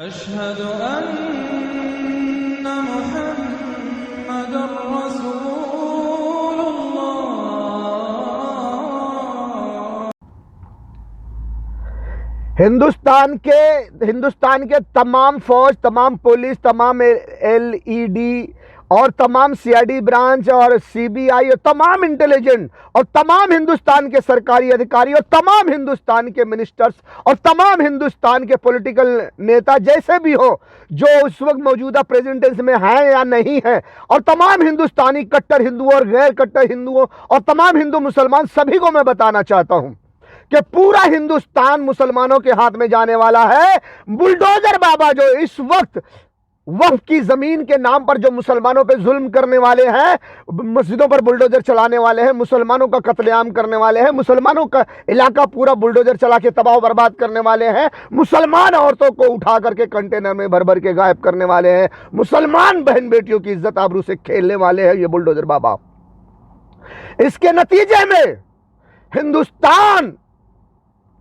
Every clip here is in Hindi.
अशहदु अन्ना मुहम्मदुर रसूलुल्लाह। हिंदुस्तान के तमाम फौज, तमाम पुलिस, तमाम एलईडी और तमाम सीआईडी ब्रांच और सीबीआई और तमाम इंटेलिजेंट और तमाम हिंदुस्तान के सरकारी अधिकारी और तमाम हिंदुस्तान के मिनिस्टर्स और तमाम हिंदुस्तान के पॉलिटिकल नेता जैसे भी हो, जो उस वक्त मौजूदा प्रेसिडेंसी में हैं या नहीं हैं, और तमाम हिंदुस्तानी कट्टर हिंदुओं और गैर कट्टर हिंदुओं और तमाम हिंदू मुसलमान, सभी को मैं बताना चाहता हूं कि पूरा हिंदुस्तान मुसलमानों के हाथ में जाने वाला है। बुलडोजर बाबा जो इस वक्त वक्फ की जमीन के नाम पर जो मुसलमानों पे जुल्म करने वाले हैं, मस्जिदों पर बुलडोजर चलाने वाले हैं, मुसलमानों का कत्लेआम करने वाले हैं, मुसलमानों का इलाका पूरा बुलडोजर चला के तबाह बर्बाद करने वाले हैं, मुसलमान औरतों को उठा करके कंटेनर में भर भर के गायब करने वाले हैं, मुसलमान बहन बेटियों की इज्जत आबरू से खेलने वाले हैं ये बुलडोजर बाबा। इसके नतीजे में हिंदुस्तान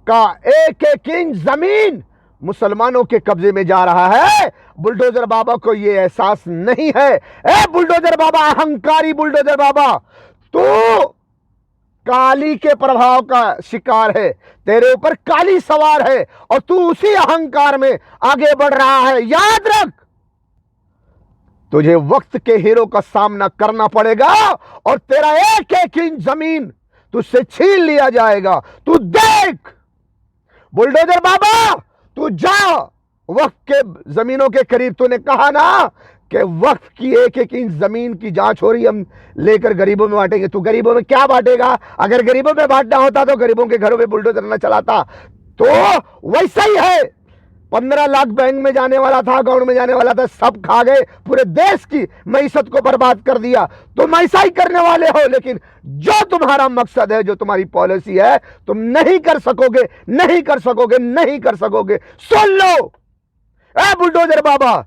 का एक एक इंच जमीन मुसलमानों के कब्जे में जा रहा है। बुलडोजर बाबा को यह एहसास नहीं है। ए बुलडोजर बाबा, अहंकारी बुलडोजर बाबा, तू काली के प्रभाव का शिकार है, तेरे ऊपर काली सवार है और तू उसी अहंकार में आगे बढ़ रहा है। याद रख, तुझे वक्त के हीरो का सामना करना पड़ेगा और तेरा एक एक इंच जमीन तुझसे छीन लिया जाएगा। तू देख बुलडोजर बाबा, तू जा वक्फ के जमीनों के करीब। तूने कहा ना कि वक्फ की एक एक इंच जमीन की जांच हो रही, हम लेकर गरीबों में बांटेंगे। तू गरीबों में क्या बांटेगा? अगर गरीबों में बांटना होता तो गरीबों के घरों में बुलडोजर न चलाता। तो वैसा ही है, 15 लाख बैंक में जाने वाला था, अकाउंट में जाने वाला था, सब खा गए, पूरे देश की मईशत को बर्बाद कर दिया। तुम ऐसा ही करने वाले हो, लेकिन जो तुम्हारा मकसद है, जो तुम्हारी पॉलिसी है, तुम नहीं कर सकोगे, नहीं कर सकोगे, नहीं कर सकोगे। सुन लो ए बुलडोजर बाबा,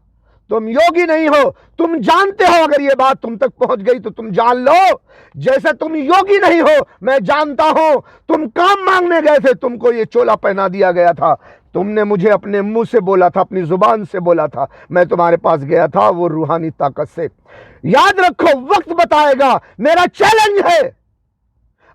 तुम योगी नहीं हो। तुम जानते हो, अगर ये बात तुम तक पहुंच गई तो तुम जान लो, जैसे तुम योगी नहीं हो, मैं जानता हूं। तुम काम मांगने गए थे, तुमको ये चोला पहना दिया गया था। तुमने मुझे अपने मुंह से बोला था, अपनी जुबान से बोला था, मैं तुम्हारे पास गया था वो रूहानी ताकत से। याद रखो, वक्त बताएगा। मेरा चैलेंज है,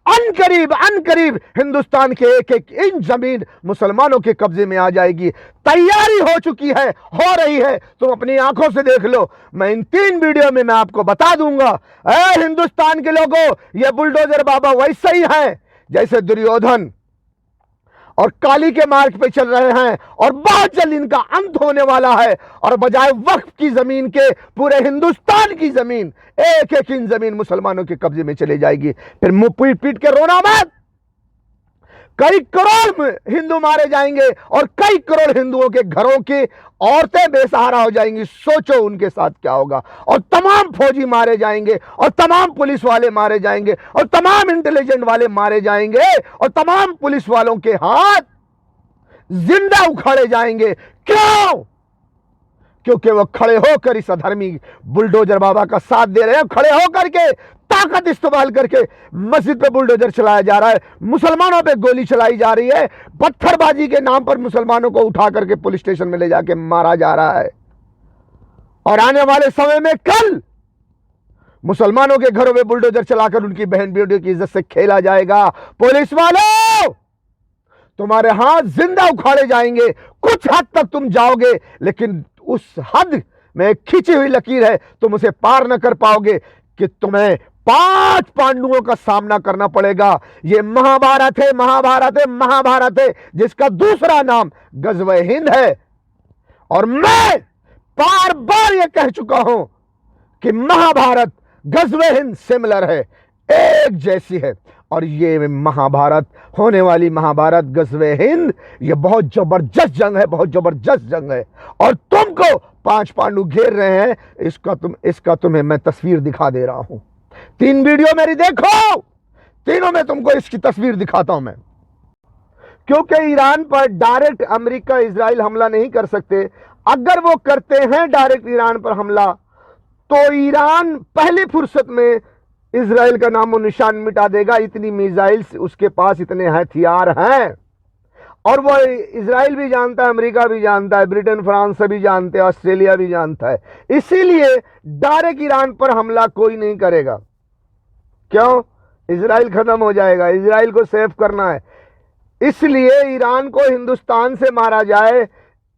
अनकरीब हिंदुस्तान के एक एक इंच जमीन मुसलमानों के कब्जे में आ जाएगी। तैयारी हो चुकी है, हो रही है, तुम अपनी आंखों से देख लो। मैं इन 3 वीडियो में मैं आपको बता दूंगा। ऐ हिंदुस्तान के लोगों, ये बुलडोजर बाबा वैसे ही हैं जैसे दुर्योधन और काली के मार्ग पे चल रहे हैं, और बहुत जल्द इनका अंत होने वाला है। और बजाय वक्फ की जमीन के, पूरे हिंदुस्तान की जमीन, एक एक इंच जमीन मुसलमानों के कब्जे में चली जाएगी। फिर मुंह पीट पीट के रोना मत। कई करोड़ हिंदू मारे जाएंगे और कई करोड़ हिंदुओं के घरों की औरतें बेसहारा हो जाएंगी। सोचो उनके साथ क्या होगा। और तमाम फौजी मारे जाएंगे और तमाम पुलिस वाले मारे जाएंगे और तमाम इंटेलिजेंट वाले मारे जाएंगे और तमाम पुलिस वालों के हाथ जिंदा उखाड़े जाएंगे। क्यों? क्योंकि वो खड़े होकर इस अधर्मी बुलडोजर बाबा का साथ दे रहे हैं। खड़े होकर के ताकत इस्तेमाल करके मस्जिद पे बुलडोजर चलाया जा रहा है, मुसलमानों पे गोली चलाई जा रही है, पत्थरबाजी के नाम पर मुसलमानों को उठा करके पुलिस स्टेशन में ले जाके मारा जा रहा है। और आने वाले समय में कल मुसलमानों के घरों में बुलडोजर चलाकर उनकी बहन बेटियों की इज्जत से खेला जाएगा। पुलिस वालों, तुम्हारे हाथ जिंदा उखाड़े जाएंगे। कुछ हद तक तुम जाओगे, लेकिन उस हद में खींची हुई लकीर है, तुम उसे पार न कर पाओगे कि तुम्हें 5 पांडुओं का सामना करना पड़ेगा। ये महाभारत है, महाभारत है, महाभारत है, जिसका दूसरा नाम गज़वे हिंद है। और मैं बार बार यह कह चुका हूं कि महाभारत गज़वे हिंद सिमिलर है, एक जैसी है। और ये महाभारत, होने वाली महाभारत गज़वे हिंद, ये बहुत जबरदस्त जंग है, बहुत जबरदस्त जंग है। और तुमको 5 पांडु घेर रहे हैं। इसका तुम्हें मैं तस्वीर दिखा दे रहा हूं। 3 वीडियो मेरी देखो, तीनों में तुमको इसकी तस्वीर दिखाता हूं मैं। क्योंकि ईरान पर डायरेक्ट अमेरिका इजराइल हमला नहीं कर सकते। अगर वो करते हैं डायरेक्ट ईरान पर हमला, तो ईरान पहली फुर्सत में इजराइल का नामो निशान मिटा देगा। इतनी मिसाइल्स उसके पास, इतने हथियार हैं। और वो इजराइल भी जानता है, अमेरिका भी जानता है, ब्रिटेन फ्रांस सभी जानते हैं, ऑस्ट्रेलिया भी जानता है। इसीलिए डायरेक्ट ईरान पर हमला कोई नहीं करेगा। क्यों? इजराइल खत्म हो जाएगा, इजराइल को सेव करना है। इसलिए ईरान को हिंदुस्तान से मारा जाए,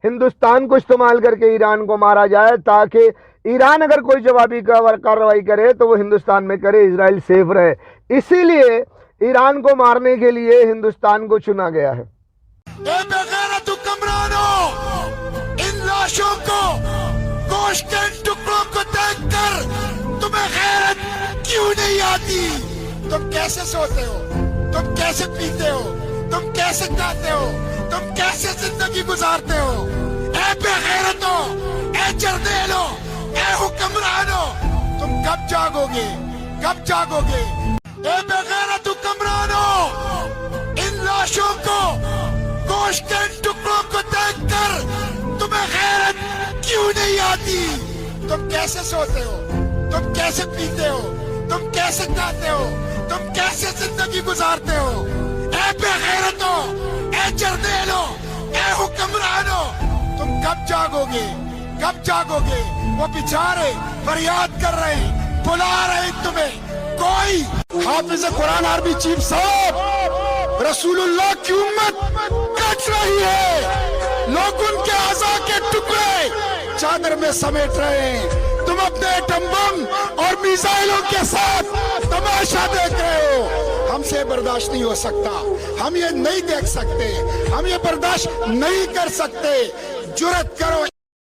हिंदुस्तान को इस्तेमाल करके ईरान को मारा जाए, ताकि ईरान अगर कोई जवाबी कार्रवाई करे तो वो हिंदुस्तान में करे, इजराइल सेफ रहे। इसीलिए ईरान को मारने के लिए हिंदुस्तान को चुना गया है। बेगैरत हुक्मरानों, इन लाशों को, गोश्त के टुकड़ों को देखकर तुम्हें गैरत क्यों नहीं आती? तुम कैसे सोते हो? तुम कैसे पीते हो? तुम कैसे खाते हो? तुम कैसे जिंदगी गुजारते हो? ए बेगैरतों, ए जर्नेलों, ए हुक्मरानों, तुम कब जागोगे? कब जागोगे? ए बेगैरत हुक्मरानों, इन लाशों को, गोश्त के टुकड़ों को देखकर तुम्हें गैरत क्यों नहीं आती? तुम कैसे सोते हो? तुम कैसे पीते हो? तुम कैसे खाते हो? तुम कैसे जिंदगी गुजारते हो? ए बेगैरतों, ए जर्नेलों, ए हुक्मरानों, तुम कब जागोगे? कब जागोगे? वो बेचारे फरियाद कर रहे हैं, बुला रहे हैं तुम्हें। कोई हाफिज कुरान आर्मी चीफ साहब रसूलुल्लाह की उम्मत कट रही है, लोग उनके आज़ा के टुकड़े चादर में समेट रहे हैं। तुम अपने एटम बम और मिसाइलों के साथ तमाशा देख रहे हो। हमसे बर्दाश्त नहीं हो सकता, हम ये नहीं देख सकते, हम ये बर्दाश्त नहीं कर सकते। जुर्रत करो